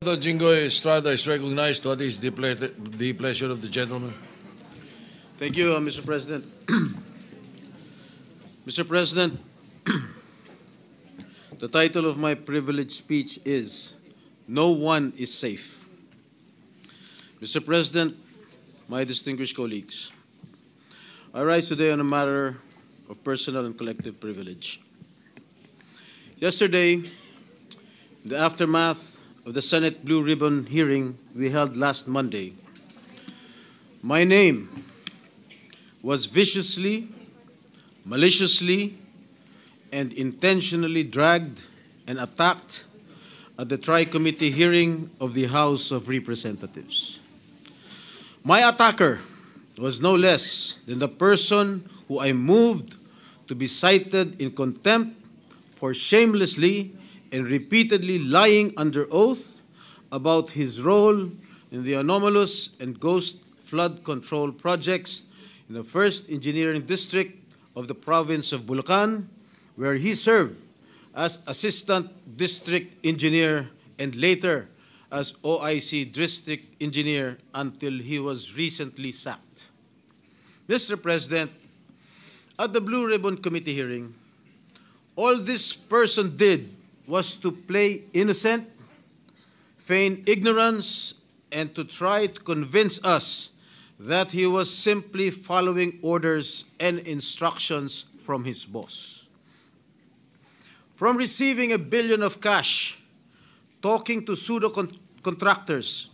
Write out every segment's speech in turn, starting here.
Senator Jingo Estrada is recognized. What is the pleasure of the gentleman? Thank you, Mr. President. Mr. President, the title of my privileged speech is No One is Safe. Mr. President, my distinguished colleagues, I rise today on a matter of personal and collective privilege. Yesterday, in the aftermath of the Senate Blue Ribbon hearing we held last Monday, my name was viciously, maliciously, and intentionally dragged and attacked at the Tri-Committee hearing of the House of Representatives. My attacker was no less than the person who I moved to be cited in contempt for shamelessly and repeatedly lying under oath about his role in the anomalous and ghost flood control projects in the 1st Engineering District of the province of Bulacan, where he served as Assistant District Engineer and later as OIC District Engineer until he was recently sacked. Mr. President, at the Blue Ribbon Committee hearing, all this person did was to play innocent, feign ignorance, and to try to convince us that he was simply following orders and instructions from his boss. From receiving $1 billion of cash, talking to pseudo-contractors,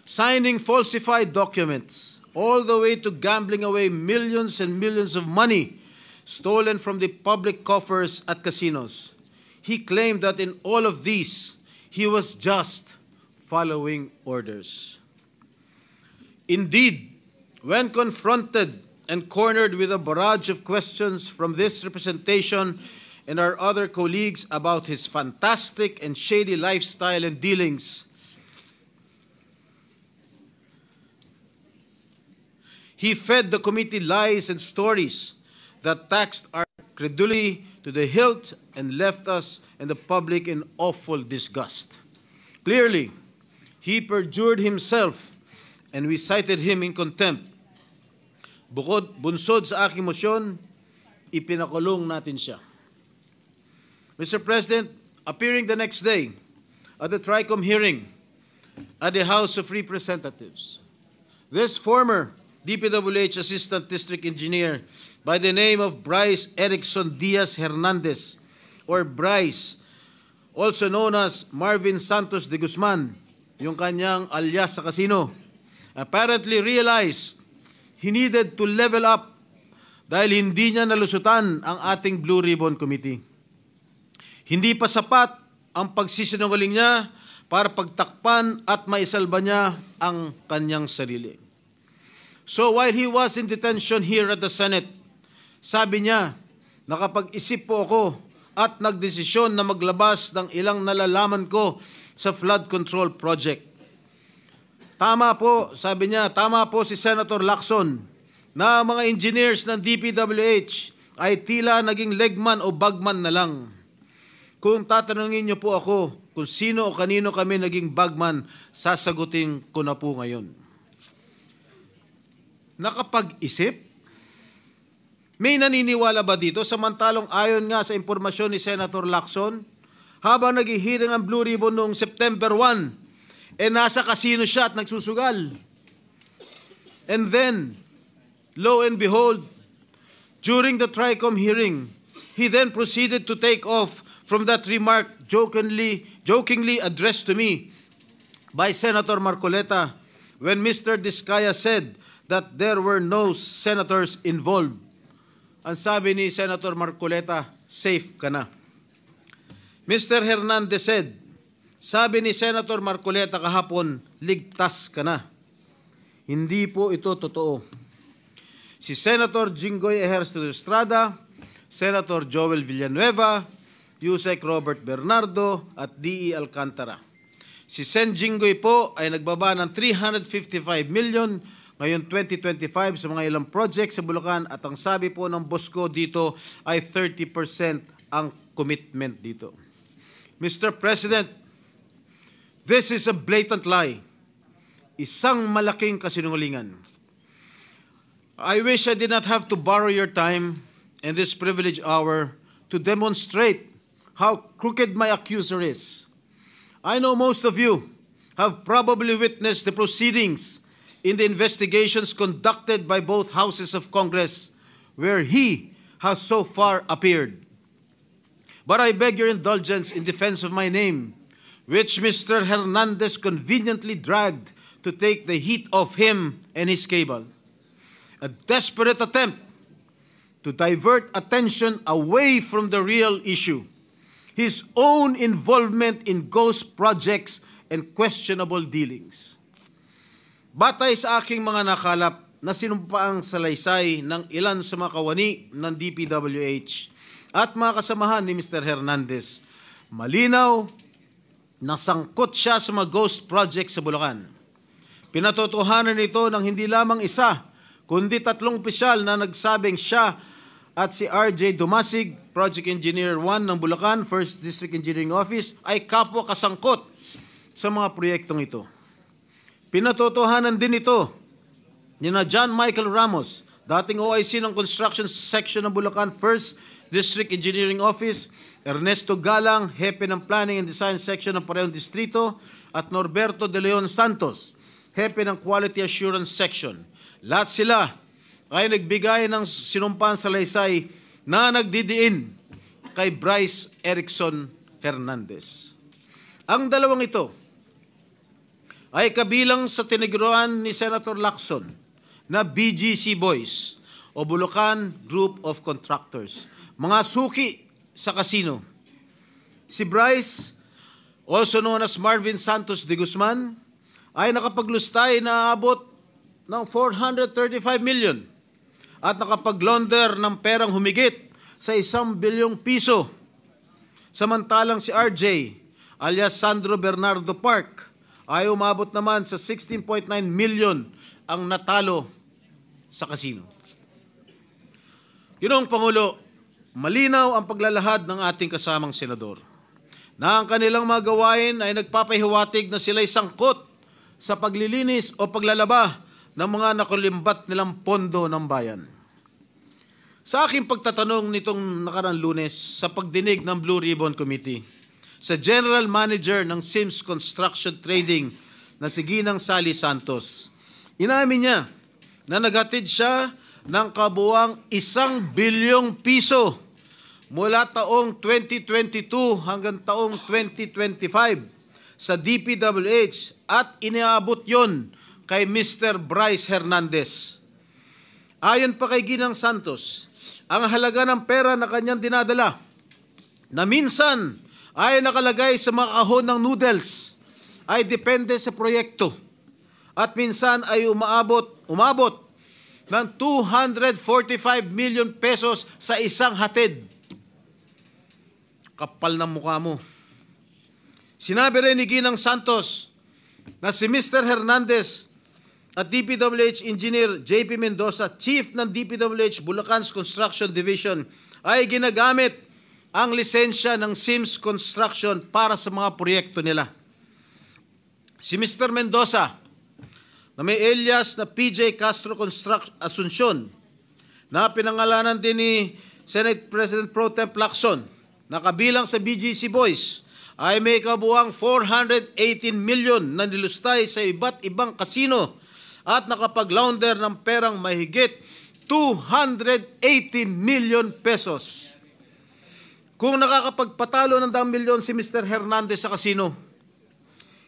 signing falsified documents, all the way to gambling away millions and millions of money stolen from the public coffers at casinos, he claimed that in all of these, he was just following orders. Indeed, when confronted and cornered with a barrage of questions from this representation and our other colleagues about his fantastic and shady lifestyle and dealings, he fed the committee lies and stories that taxed our credulity to the hilt and left us and the public in awful disgust. Clearly, he perjured himself and we cited him in contempt. Bunsod sa aking motion, ipinakulong natin siya. Mr. President, appearing the next day at the TRICOM hearing at the House of Representatives, this former DPWH Assistant District Engineer by the name of Bryce Erickson Diaz Hernandez, or Bryce, also known as Marvin Santos de Guzman, yung kanyang alias sa casino, apparently realized he needed to level up dahil hindi niya nalusutan ang ating Blue Ribbon Committee. Hindi pa sapat ang pagsisinungaling niya para pagtakpan at maisalba niya ang kanyang sarili. So while he was in detention here at the Senate, sabi niya, nakapag-isip po ako at nagdesisyon na maglabas ng ilang nalalaman ko sa flood control project. Tama po, sabi niya, tama po si Senator Lacson na mga engineers ng DPWH ay tila naging legman o bagman na lang. Kung tatanungin niyo po ako kung sino o kanino kami naging bagman, sasagutin ko na po ngayon. Nakapag-isip? May naniniwala ba dito? Samantalong ayon nga sa impormasyon ni Senator Lacson, habang naghihiring ang Blue Ribbon noong September 1, nasa casino siya at nagsusugal. And then, lo and behold, during the TRICOM hearing, he then proceeded to take off from that remark jokingly addressed to me by Senator Marcoleta when Mr. Diskaya said that there were no senators involved. Ang sabi ni Senator Marcoleta, safe ka na. Mr. Hernandez said, sabi ni Senator Marcoleta kahapon, ligtas ka na. Hindi po ito totoo. Si Senator Jinggoy Estrada, Senator Joel Villanueva, Yusek Robert Bernardo at D.E. Alcantara. Si Sen Jinggoy po ay nagbaba ng 355 million ngayon 2025 sa mga ilang projects sa Bulacan at ang sabi po ng boss ko dito ay 30% ang commitment dito. Mr. President, This is a blatant lie. Isang malaking kasinungalingan. I wish I did not have to borrow your time in this privileged hour to demonstrate how crooked my accuser is. I know most of you have probably witnessed the proceedings in the investigations conducted by both houses of Congress, where he has so far appeared. But I beg your indulgence in defense of my name, which Mr. Hernandez conveniently dragged to take the heat off him and his cable. A desperate attempt to divert attention away from the real issue, his own involvement in ghost projects and questionable dealings. Batay sa aking mga nakalap na sinumpaang salaysay ng ilan sa mga kawani ng DPWH at mga kasamahan ni Mr. Hernandez, malinaw na sangkot siya sa mga ghost project sa Bulacan. Pinatotohanan ito ng hindi lamang isa, kundi 3 opisyal na nagsabing siya at si RJ Dumasig, Project Engineer 1 ng Bulacan, 1st District Engineering Office, ay kapwa kasangkot sa mga proyektong ito. Pinatotohanan din ito ni na John Michael Ramos, dating OIC ng Construction Section ng Bulacan, 1st District Engineering Office, Ernesto Galang, Hepe ng Planning and Design Section ng parehong distrito, at Norberto De Leon Santos, Hepe ng Quality Assurance Section. Lahat sila ay nagbigay ng sinumpaan salaysay na nagdidiin kay Bryce Erickson Hernandez. Ang dalawang ito ay kabilang sa tiniguruan ni Senator Lacson na BGC Boys o Bulacan Group of Contractors, mga suki sa kasino. Si Bryce, also known as Marvin Santos de Guzman, ay nakapaglustay na abot ng 435 million at nakapag-launder ng perang humigit sa 1 bilyong piso. Samantalang si RJ, alias Sandro Bernardo Park, ay umabot naman sa 16.9 million ang natalo sa kasino. Ginoong Pangulo, malinaw ang paglalahad ng ating kasamang senador na ang kanilang mga gawain ay nagpapahiwatig na sila'y sangkot sa paglilinis o paglalaba ng mga nakulimbat nilang pondo ng bayan. Sa aking pagtatanong nitong nakarang Lunes sa pagdinig ng Blue Ribbon Committee sa General Manager ng Sims Construction Trading na si Ginang Sally Santos, inamin niya na naghatid siya ng kabuuang 1 bilyong piso mula taong 2022 hanggang taong 2025 sa DPWH at iniabot yon kay Mr. Bryce Hernandez. Ayon pa kay Ginang Santos, ang halaga ng pera na kanyang dinadala na minsan ay nakalagay sa mga kahon ng noodles ay depende sa proyekto at minsan ay umabot ng 245 million pesos sa isang hatid. Kapal ng mukha mo. Sinabi rin ni Ginang Santos na si Mr. Hernandez at DPWH Engineer JP Mendoza, Chief ng DPWH Bulacan's Construction Division, ay ginagamit ang lisensya ng Sims Construction para sa mga proyekto nila. Si Mr. Mendoza, na may alias na PJ Castro Asuncion, na pinangalanan din ni Senate President Pro Tem Lacson, na kabilang sa BGC Boys, ay may kabuuang 418 million na nilustay sa iba't ibang kasino at nakapag-launder ng perang mahigit 218 million pesos. Kung nakakapagpatalo ng 10 milyon si Mr. Hernandez sa kasino,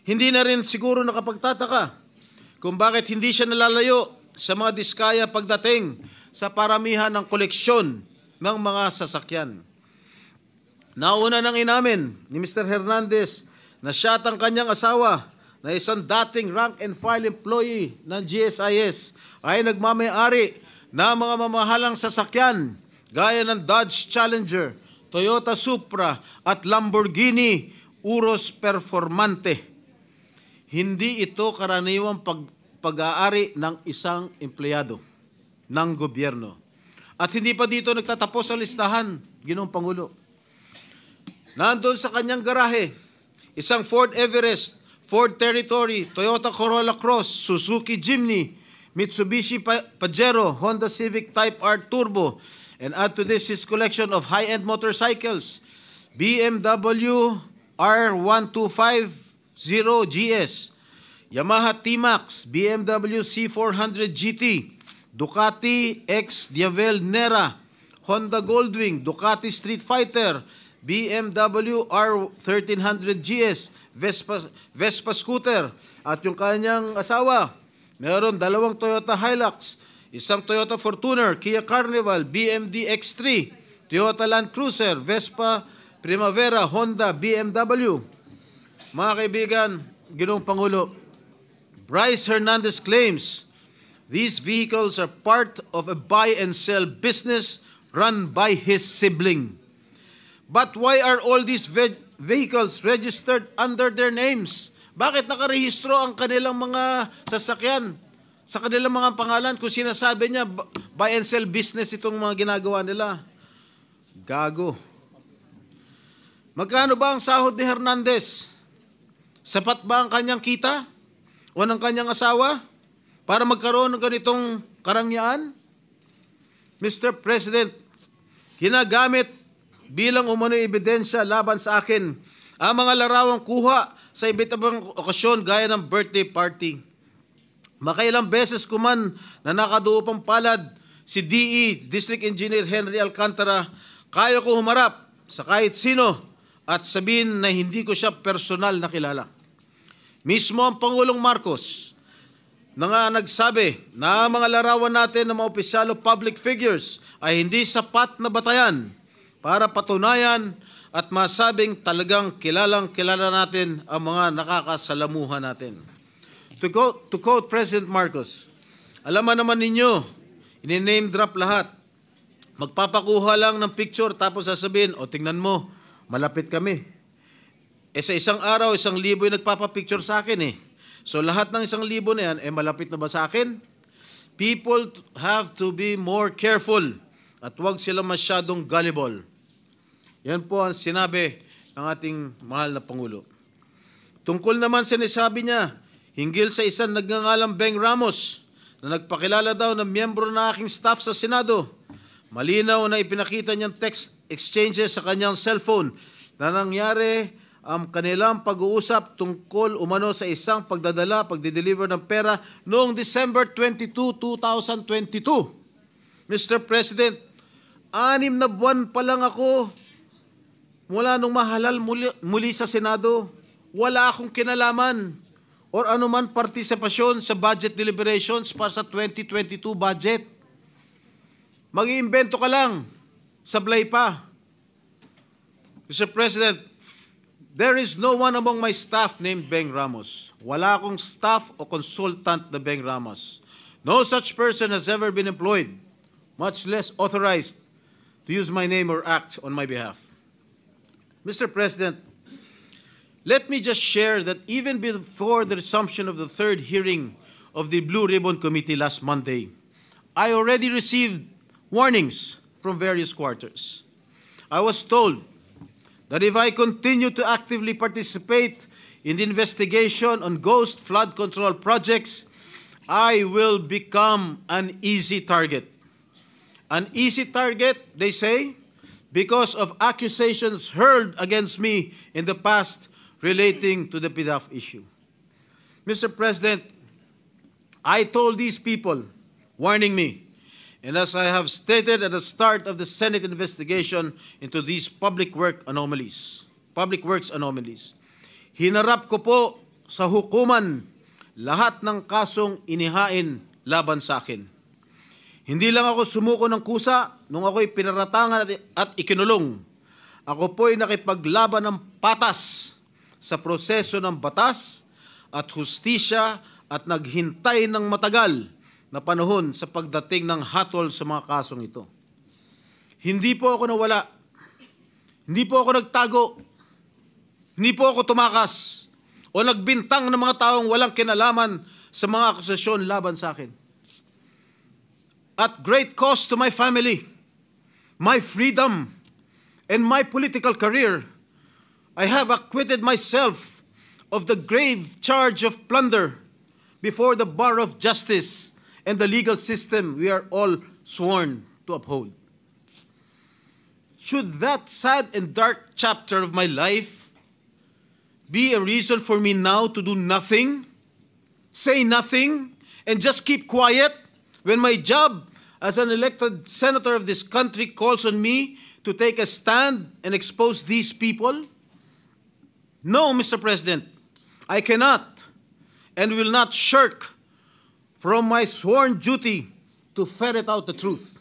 hindi na rin siguro nakapagtataka kung bakit hindi siya nalalayo sa mga diskaya pagdating sa paramihan ng koleksyon ng mga sasakyan. Nauna nang inamin ni Mr. Hernandez na siya at ang kanyang asawa na isang dating rank and file employee ng GSIS ay nagmamayari na mga mamahalang sasakyan gaya ng Dodge Challenger, Toyota Supra at Lamborghini Urus Performante. Hindi ito karaniwang pag-aari ng isang empleyado ng gobyerno. At hindi pa dito nagtatapos ang listahan, Ginoong Pangulo. Nandun sa kanyang garahe, isang Ford Everest Ford Territory, Toyota Corolla Cross, Suzuki Jimny, Mitsubishi Pajero, Honda Civic Type R Turbo, and add to this his collection of high-end motorcycles, BMW R1250GS, Yamaha T-Max, BMW C400 GT, Ducati X Diavel Nera, Honda Goldwing, Ducati Street Fighter, BMW R1300 GS, Vespa scooter, at yung kanyang asawa, meron 2 Toyota Hilux, 1 Toyota Fortuner, Kia Carnival, BMD X3, Toyota Land Cruiser, Vespa Primavera, Honda, BMW. Mga kaibigan, Ginoong Pangulo, Bryce Hernandez claims these vehicles are part of a buy and sell business run by his sibling. But why are all these vehicles registered under their names? Bakit nakarehistro ang kanilang mga sasakyan sa kanilang mga pangalan kung sinasabi niya buy and sell business itong mga ginagawa nila? Gago. Magkano ba ang sahod ni Hernandez? Sapat ba ang kanyang kita o ng kanyang asawa para magkaroon ng ganitong karangyaan? Mr. President, ginagamit bilang umano'y ebidensya laban sa akin ang mga larawang kuha sa iba't ibang okasyon gaya ng birthday party. Makailang beses ko man na nakaduo pang palad si DE, District Engineer Henry Alcantara, kaya ko humarap sa kahit sino at sabihin na hindi ko siya personal na kilala. Mismo ang Pangulong Marcos na nga nagsabi na ang mga larawan natin ng mga opisyal o public figures ay hindi sapat na batayan para patunayan at masabing talagang kilala natin ang mga nakakasalamuhan natin. To quote President Marcos, alam naman ninyo, ini-name drop lahat. Magpapakuha lang ng picture tapos sasabihin, o tingnan mo, malapit kami. Sa isang araw, 1,000 yung nagpapapicture sa akin eh. So lahat ng 1,000 na yan, malapit na ba sa akin? People have to be more careful at huwag sila masyadong gullible. Yan po ang sinabi ng ating mahal na Pangulo. Tungkol naman sinasabi niya, hinggil sa isang nagngangalang Beng Ramos na nagpakilala daw ng miyembro ng aking staff sa Senado. Malinaw na ipinakita niyang text exchanges sa kanyang cellphone na nangyari ang kanilang pag-uusap tungkol umano sa isang pagdideliver ng pera noong December 22, 2022. Mr. President, 6 na buwan pa lang ako mula nung mahalal muli sa Senado. Wala akong kinalaman or anuman partisipasyon sa budget deliberations para sa 2022 budget. Mag-iimbento ka lang, sablay pa. Mr. President, there is no one among my staff named Beng Ramos. Wala akong staff o consultant na Beng Ramos. No such person has ever been employed, much less authorized to use my name or act on my behalf. Mr. President, let me just share that even before the resumption of the third hearing of the Blue Ribbon Committee last Monday, I already received warnings from various quarters. I was told that if I continue to actively participate in the investigation on ghost flood control projects, I will become an easy target. An easy target, they say, because of accusations hurled against me in the past relating to the PDAF issue. Mr. President, I told these people, warning me, and as I have stated at the start of the Senate investigation into these public works anomalies, hinarap ko po sa hukuman lahat ng kasong inihain laban sa akin. Hindi lang ako sumuko ng kusa nung ako'y pinaratangan at ikinulong. Ako po'y nakipaglaban ng patas sa proseso ng batas at hustisya at naghintay ng matagal na panahon sa pagdating ng hatol sa mga kasong ito. Hindi po ako nawala. Hindi po ako nagtago. Hindi po ako tumakas o nagbintang ng mga taong walang kinalaman sa mga akusasyon laban sa akin. At great cost to my family, my freedom, and my political career, I have acquitted myself of the grave charge of plunder before the bar of justice and the legal system we are all sworn to uphold. Should that sad and dark chapter of my life be a reason for me now to do nothing, say nothing, and just keep quiet when my job as an elected senator of this country calls on me to take a stand and expose these people? No, Mr. President, I cannot and will not shirk from my sworn duty to ferret out the truth.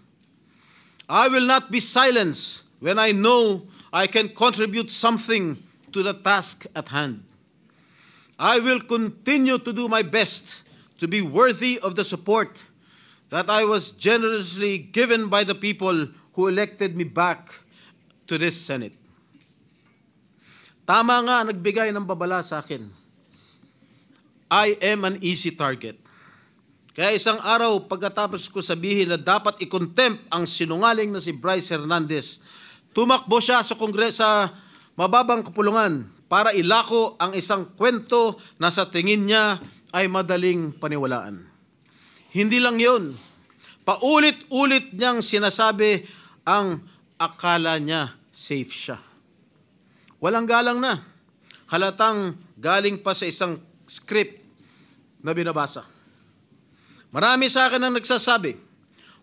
I will not be silenced when I know I can contribute something to the task at hand. I will continue to do my best to be worthy of the support that I was generously given by the people who elected me back to this Senate. Tama nga nagbigay ng babala sa akin. I am an easy target. Kaya isang araw pagkatapos ko sabihin na dapat i-contempt ang sinungaling na si Bryce Hernandez, tumakbo siya sa Kongreso sa mababang kapulungan para ilako ang isang kwento na sa tingin niya ay madaling paniwalaan. Hindi lang yun. Paulit-ulit niyang sinasabi ang akala niya safe siya. Walang galang na. Halatang galing pa sa isang script na binabasa. Marami sa akin ang nagsasabi,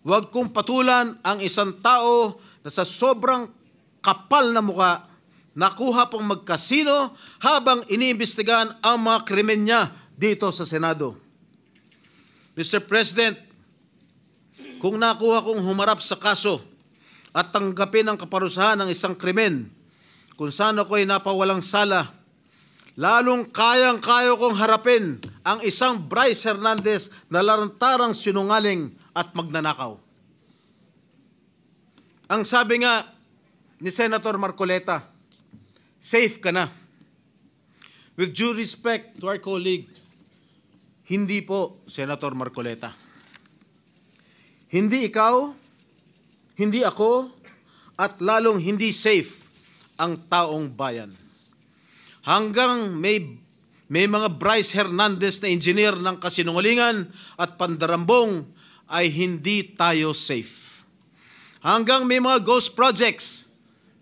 huwag kong patulan ang isang tao na sa sobrang kapal na muka, nakuha pang magkasino habang iniimbestigahan ang mga krimen niya dito sa Senado. Mr. President, kung nakuha kong humarap sa kaso at tanggapin ang kaparusahan ng isang krimen kung saan ako'y napawalang sala, lalong kayang-kaya kong harapin ang isang Bryce Hernandez na lantarang sinungaling at magnanakaw. Ang sabi nga ni Senator Marcoleta, safe ka na. With due respect to our colleague, hindi po, Senator Marcoleta. Hindi ikaw, hindi ako, at lalong hindi safe ang taong bayan. Hanggang may mga Bryce Hernandez na engineer ng kasinungalingan at pandarambong ay hindi tayo safe. Hanggang may mga ghost projects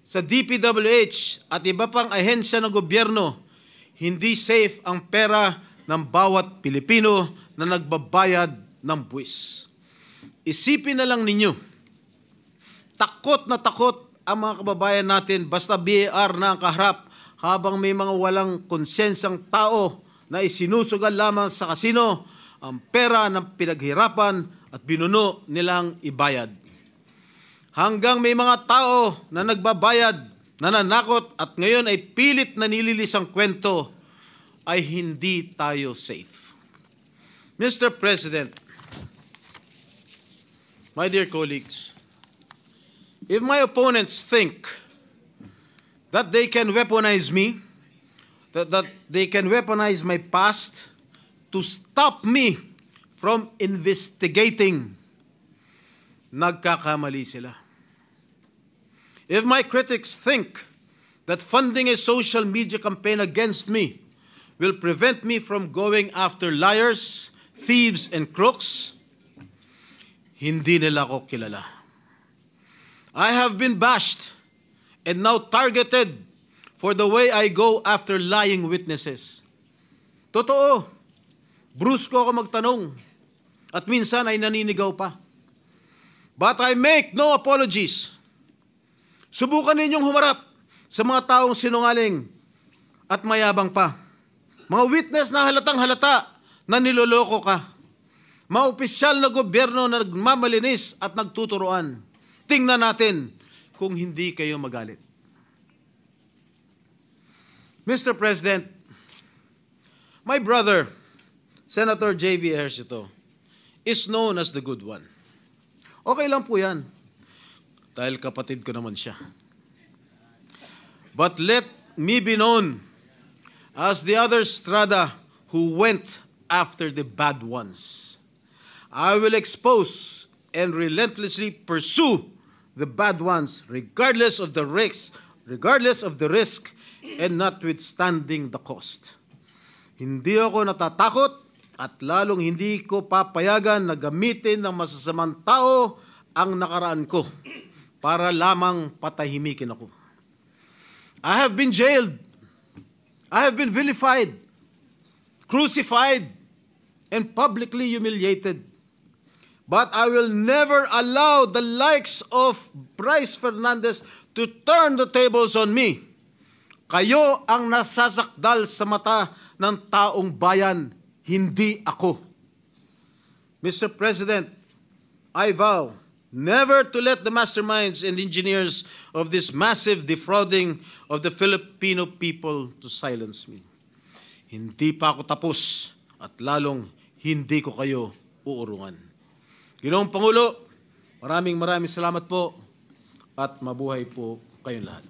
sa DPWH at iba pang ahensya ng gobyerno, hindi safe ang pera ng bawat Pilipino na nagbabayad ng buwis. Isipin na lang ninyo, takot na takot ang mga kababayan natin basta BAR na ang kaharap habang may mga walang konsensyang tao na isinusugal lamang sa kasino ang pera ng pinaghirapan at binuno nilang ibayad. Hanggang may mga tao na nagbabayad, nananakot at ngayon ay pilit na nililis ang kwento, ay hindi tayo safe. Mr. President, my dear colleagues, if my opponents think that they can weaponize me, that they can weaponize my past to stop me from investigating, nagkakamali sila. If my critics think that funding a social media campaign against me will prevent me from going after liars, thieves, and crooks, hindi nila ako kilala. I have been bashed and now targeted for the way I go after lying witnesses. Totoo, brusko ako magtanong at minsan ay naninigaw pa. But I make no apologies. Subukan ninyong humarap sa mga taong sinungaling at mayabang pa. Mga witness na halatang halata na niloloko ka. Mga opisyal na gobyerno na nagmamalinis at nagtuturoan. Tingnan natin kung hindi kayo magalit. Mr. President, my brother, Senator J.V. Ejercito, is known as the good one. Okay lang po yan, dahil kapatid ko naman siya. But let me be known as the other strada who went after the bad ones. I will expose and relentlessly pursue the bad ones, regardless of the risk, and notwithstanding the cost. Hindi ako natatakot at lalong hindi ko papayagan na gamitin ng masasamang tao ang nakaraan ko para lamang patahimikin ako. I have been jailed. I have been vilified, crucified, and publicly humiliated. But I will never allow the likes of Bryce Fernandez to turn the tables on me. Kayo ang nasasakdal sa mata ng taong bayan, hindi ako. Mr. President, I vow never to let the masterminds and engineers of this massive defrauding of the Filipino people to silence me. Hindi pa ako tapos at lalong hindi ko kayo uurungan. Ginoong Pangulo, maraming salamat po at mabuhay po kayong lahat.